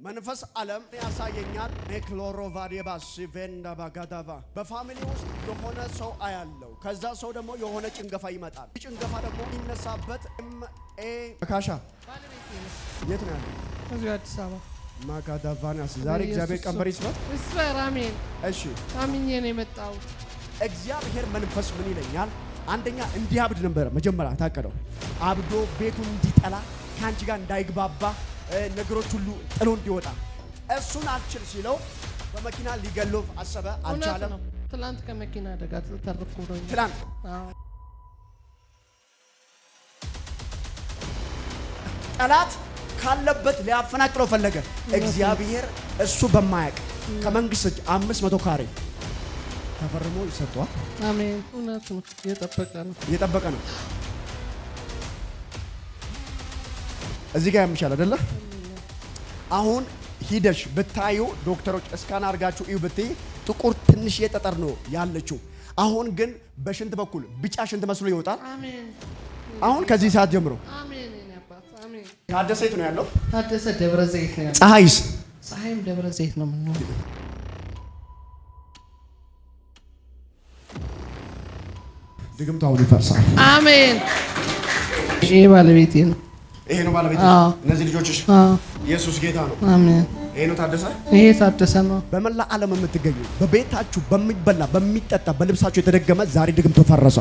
መንፈስ ዓለም ያሳየኛል ኔክሎሮቫዲባስ ቬንዳ ባጋዳቫ በፋሚሊ ውስጥ የሆነ ሰው አያለው። ከዛ ሰው ደግሞ የሆነ ጭንገፋ ይመጣል። ጭንገፋ ደግሞ ይነሳበት ካሻ የት ነው ያለው? እዚህ አዲስ አበባ ማጋዳቫናስ ዛሬ እግዚአብሔር ቀንበር ይስበት እስፈር አሜን። እሺ አምኜ ነው የመጣሁት። እግዚአብሔር መንፈስ ምን ይለኛል? አንደኛ እንዲያብድ ነበር መጀመሪያ ታቀደው። አብዶ ቤቱን እንዲጠላ ካንቺ ጋር እንዳይግባባ ነገሮች ሁሉ ጥሎ እንዲወጣ እሱን አልችል ሲለው በመኪና ሊገለው አሰበ። አልቻለም። ትላንት ከመኪና አደጋ ተተረፍኩ ነው። ትላንት ጠላት ካለበት ሊያፈናቅለው ፈለገ። እግዚአብሔር እሱ በማያቅ ከመንግስት 500 ካሬ ተፈርሞ ይሰጧል። አሜን። እውነት ነው። እየጠበቀ ነው። እዚህ ጋር ያምሻል አይደለ? አሁን ሂደሽ ብታዩ ዶክተሮች እስካን አርጋችሁ እዩ ብትይ ጥቁር ትንሽ የጠጠር ነው ያለችው። አሁን ግን በሽንት በኩል ቢጫ ሽንት መስሎ ይወጣል። አሜን። አሁን ከዚህ ሰዓት ጀምሮ አሜን። ያባስ አሜን። ታደሰ የት ነው ያለው? ታደሰ ደብረ ዘይት ነው ያለው። ፀሐይም ደብረ ዘይት ነው ምነው? ድግምቱ አሁን ይፈርሳል። አሜን። ይሄ ባለቤቴ ነው። ይሄ ነው ባለቤቴ። እነዚህ ልጆችሽ። ኢየሱስ ጌታ ነው። አሜን። ይሄ ነው ታደሰ። ይሄ ታደሰ ነው። በመላ ዓለም የምትገኙ በቤታችሁ በሚበላ በሚጠጣ በልብሳችሁ የተደገመ ዛሬ ድግምቱ ፈረሰ።